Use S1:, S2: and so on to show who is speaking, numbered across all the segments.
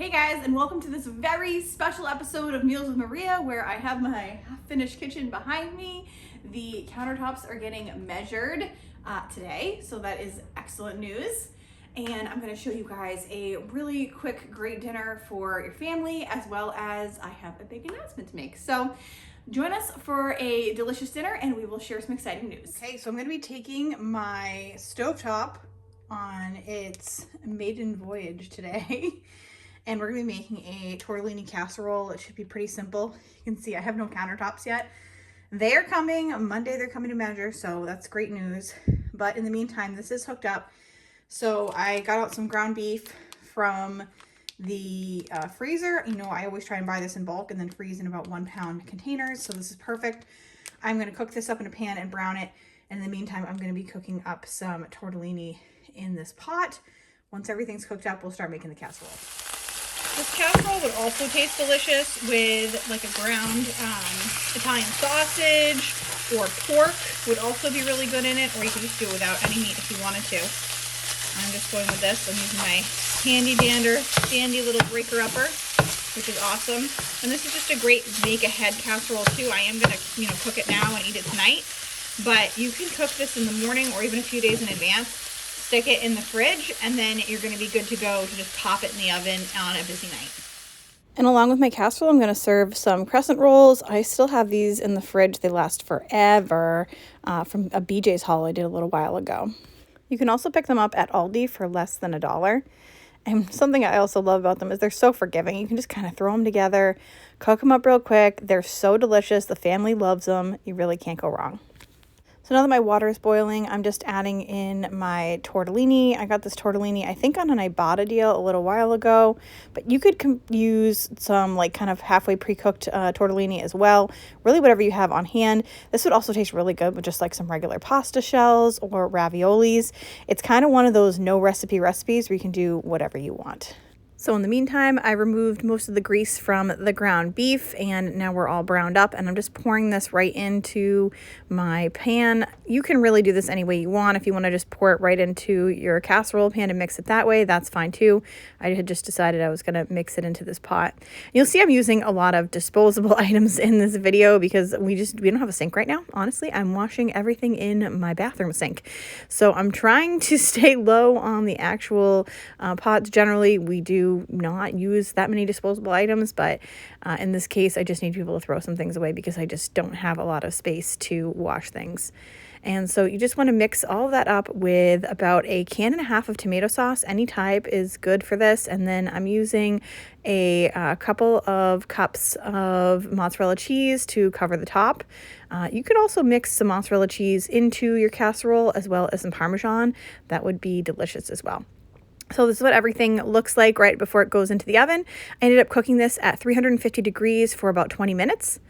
S1: Hey guys, and welcome to this very special episode of Meals with Maria, where I have my half-finished kitchen behind me. The countertops are getting measured today, so that is excellent news. And I'm gonna show you guys a really quick, great dinner for your family, as well as I have a big announcement to make. So join us for a delicious dinner and we will share some exciting news. Okay, so I'm gonna be taking my stovetop on its maiden voyage today. And we're gonna be making a tortellini casserole. It should be pretty simple. You can see I have no countertops yet. They're coming, Monday they're coming to measure, so that's great news. But in the meantime, this is hooked up. So I got out some ground beef from the freezer. You know, I always try and buy this in bulk and then freeze in about 1 pound containers. So this is perfect. I'm gonna cook this up in a pan and brown it. And in the meantime, I'm gonna be cooking up some tortellini in this pot. Once everything's cooked up, we'll start making the casserole. This casserole would also taste delicious with like a ground Italian sausage, or pork would also be really good in it, or you could just do it without any meat if you wanted to. I'm just going with this. I'm using my dandy little breaker upper, which is awesome. And this is just a great make ahead casserole too. I am gonna, cook it now and eat it tonight, but you can cook this in the morning or even a few days in advance. Stick it in the fridge, and then you're going to be good to go to just pop it in the oven on a busy night. And along with my casserole, I'm going to serve some crescent rolls. I still have these in the fridge. They last forever from a BJ's haul I did a little while ago. You can also pick them up at Aldi for less than $1. And something I also love about them is they're so forgiving. You can just kind of throw them together, cook them up real quick. They're so delicious. The family loves them. You really can't go wrong. So now that my water is boiling, I'm just adding in my tortellini. I got this tortellini, I think, on an Ibotta deal a little while ago, but you could use some like kind of halfway pre-cooked tortellini as well. Really whatever you have on hand. This would also taste really good with just like some regular pasta shells or raviolis. It's kind of one of those no recipe recipes where you can do whatever you want. So in the meantime, I removed most of the grease from the ground beef, and now we're all browned up, and I'm just pouring this right into my pan. You can really do this any way you want. If you want to just pour it right into your casserole pan and mix it that way, that's fine too. I had just decided I was going to mix it into this pot. You'll see I'm using a lot of disposable items in this video because we don't have a sink right now. Honestly, I'm washing everything in my bathroom sink. So I'm trying to stay low on the actual pots. Generally, we do not use that many disposable items, but in this case I just need people to throw some things away because I just don't have a lot of space to wash things. And so you just want to mix all of that up with about 1.5 cans of tomato sauce. Any type is good for this. And then I'm using a couple of cups of mozzarella cheese to cover the top. You could also mix some mozzarella cheese into your casserole as well as some Parmesan. That would be delicious as well. So this is what everything looks like right before it goes into the oven. I ended up cooking this at 350 degrees for about 20 minutes.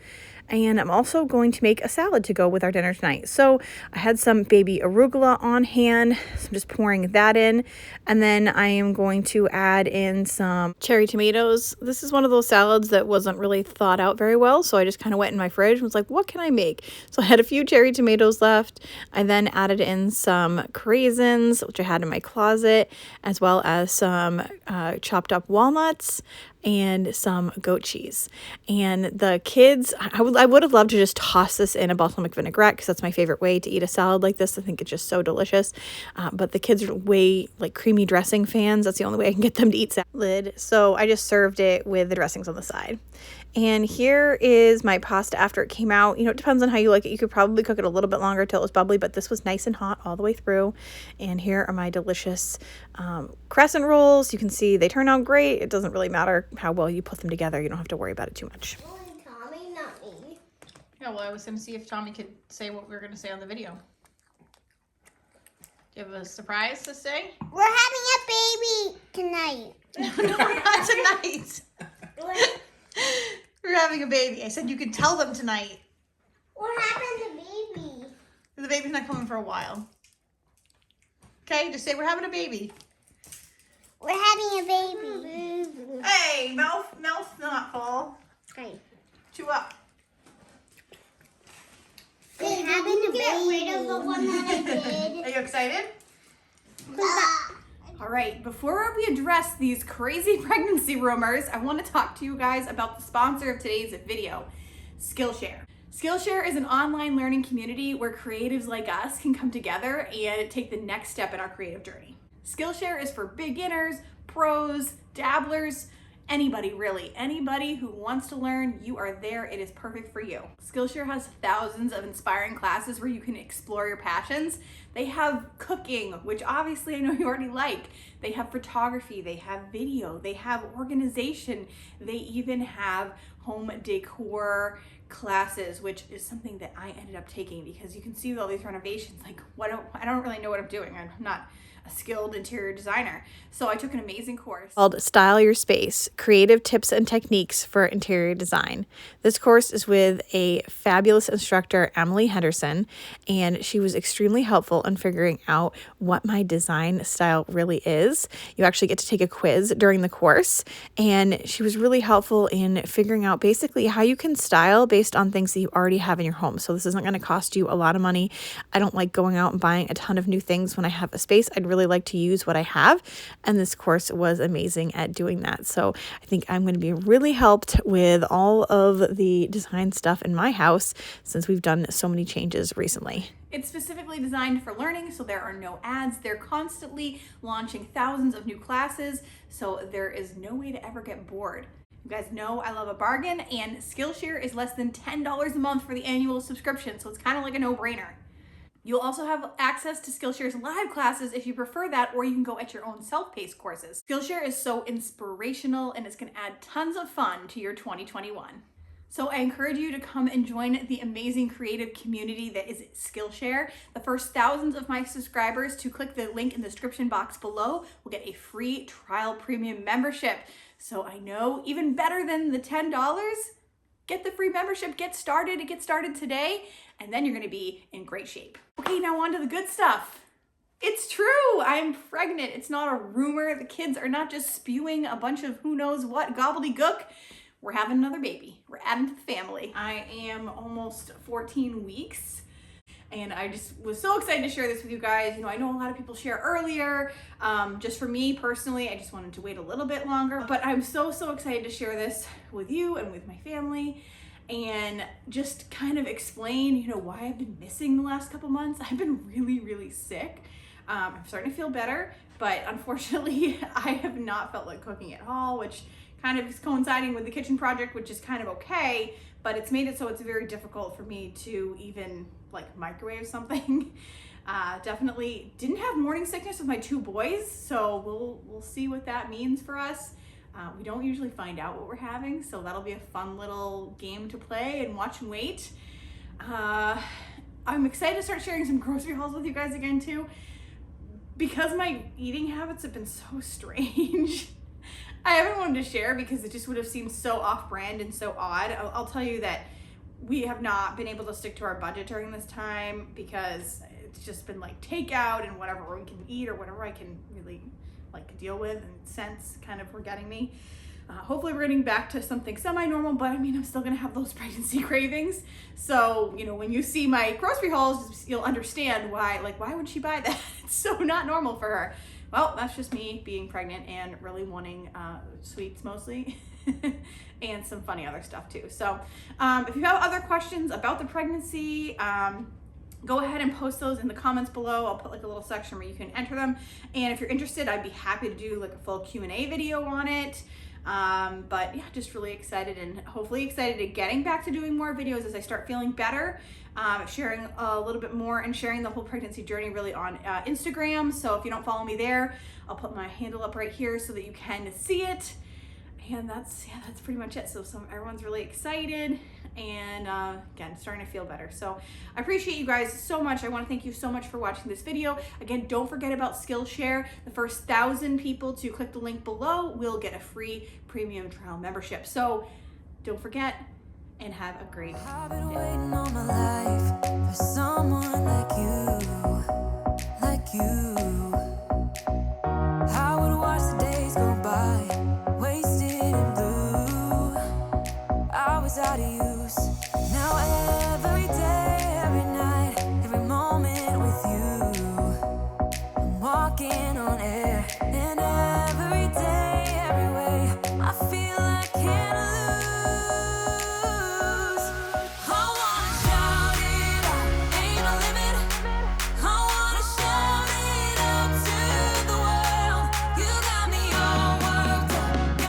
S1: And I'm also going to make a salad to go with our dinner tonight. So I had some baby arugula on hand, so I'm just pouring that in. And then I am going to add in some cherry tomatoes. This is one of those salads that wasn't really thought out very well, so I just kind of went in my fridge and was like, what can I make? So I had a few cherry tomatoes left. I then added in some craisins, which I had in my closet, as well as some chopped up walnuts and some goat cheese. And the kids, I would have loved to just toss this in a balsamic vinaigrette because that's my favorite way to eat a salad like this. I think it's just so delicious. But the kids are way like creamy dressing fans. That's the only way I can get them to eat salad. So I just served it with the dressings on the side. And here is my pasta after it came out. You know, it depends on how you like it. You could probably cook it a little bit longer till it was bubbly, but this was nice and hot all the way through. And here are my delicious crescent rolls. You can see they turn out great. It doesn't really matter how well you put them together. You don't have to worry about it too much.
S2: Only Tommy, not me.
S1: Yeah, well, I was going to see if Tommy could say what we were going to say on the video. Do you have a surprise to say?
S2: We're having a baby tonight.
S1: No, not tonight. We're having a baby. I said you could tell them tonight.
S2: What happened to baby?
S1: The baby's not coming for a while. Okay, just say we're having a baby.
S2: We're having a baby.
S1: Hey, mouth's not full.
S2: Okay.
S1: Chew up.
S2: We're having a baby. Get rid of the one that I did.
S1: Are you excited? All right, before we address these crazy pregnancy rumors, I want to talk to you guys about the sponsor of today's video, Skillshare. Skillshare is an online learning community where creatives like us can come together and take the next step in our creative journey. Skillshare is for beginners, pros, dabblers, anybody really. Anybody who wants to learn, you are there. It is perfect for you. Skillshare has thousands of inspiring classes where you can explore your passions. They have cooking, which obviously I know you already like. They have photography, they have video, they have organization. They even have home decor classes, which is something that I ended up taking because you can see with all these renovations, like I don't really know what I'm doing. I'm not a skilled interior designer. So I took an amazing course called Style Your Space, Creative Tips and Techniques for Interior Design. This course is with a fabulous instructor, Emily Henderson, and she was extremely helpful in figuring out what my design style really is. You actually get to take a quiz during the course, and she was really helpful in figuring out basically how you can style based on things that you already have in your home. So this isn't going to cost you a lot of money. I don't like going out and buying a ton of new things when I have a space. I'd really like to use what I have, and this course was amazing at doing that. So I think I'm going to be really helped with all of the design stuff in my house since we've done so many changes recently. It's specifically designed for learning, so there are no ads. They're constantly launching thousands of new classes, so there is no way to ever get bored. You guys know I love a bargain, and Skillshare is less than $10 a month for the annual subscription, so it's kind of like a no-brainer. You'll also have access to Skillshare's live classes if you prefer that, or you can go at your own self-paced courses. Skillshare is so inspirational, and it's going to add tons of fun to your 2021. So I encourage you to come and join the amazing creative community that is Skillshare. The first thousands of my subscribers to click the link in the description box below will get a free trial premium membership. So I know, even better than the $10, get the free membership, get started today, and then you're gonna be in great shape. Okay, now on to the good stuff. It's true, I'm pregnant. It's not a rumor. The kids are not just spewing a bunch of who knows what gobbledygook. We're having another baby. We're adding to the family. I am almost 14 weeks. And I just was so excited to share this with you guys. You know, I know a lot of people share earlier. Just for me personally, I just wanted to wait a little bit longer. But I'm so excited to share this with you and with my family and just kind of explain, you know, why I've been missing the last couple months. I've been really sick. I'm starting to feel better, but unfortunately, I have not felt like cooking at all, which kind of is coinciding with the kitchen project, which is kind of okay, but it's made it so it's very difficult for me to even like microwave something. Definitely didn't have morning sickness with my two boys, so we'll see what that means for us. We don't usually find out what we're having, so that'll be a fun little game to play and watch and wait. I'm excited to start sharing some grocery hauls with you guys again too, because my eating habits have been so strange. I haven't wanted to share because it just would have seemed so off-brand and so odd. I'll tell you that we have not been able to stick to our budget during this time because it's just been like takeout and whatever we can eat or whatever I can really like deal with and sense kind of were getting me. Hopefully we're getting back to something semi-normal, but I mean, I'm still gonna have those pregnancy cravings. So, you know, when you see my grocery hauls, you'll understand why would she buy that? It's so not normal for her. Well, that's just me being pregnant and really wanting sweets mostly and some funny other stuff too. So if you have other questions about the pregnancy, go ahead and post those in the comments below. I'll put like a little section where you can enter them. And if you're interested, I'd be happy to do like a full Q&A video on it. But yeah, just really excited and hopefully excited to getting back to doing more videos as I start feeling better. Sharing a little bit more and sharing the whole pregnancy journey really on Instagram. So if you don't follow me there, I'll put my handle up right here so that you can see it. And that's pretty much it. So everyone's really excited and again, starting to feel better. So I appreciate you guys so much. I want to thank you so much for watching this video. Again, don't forget about Skillshare. The first 1,000 people to click the link below will get a free premium trial membership. So don't forget and have a great day.
S3: I've been waiting all my life for someone like you. I would watch the days go by, wasted in blue. I was out of you.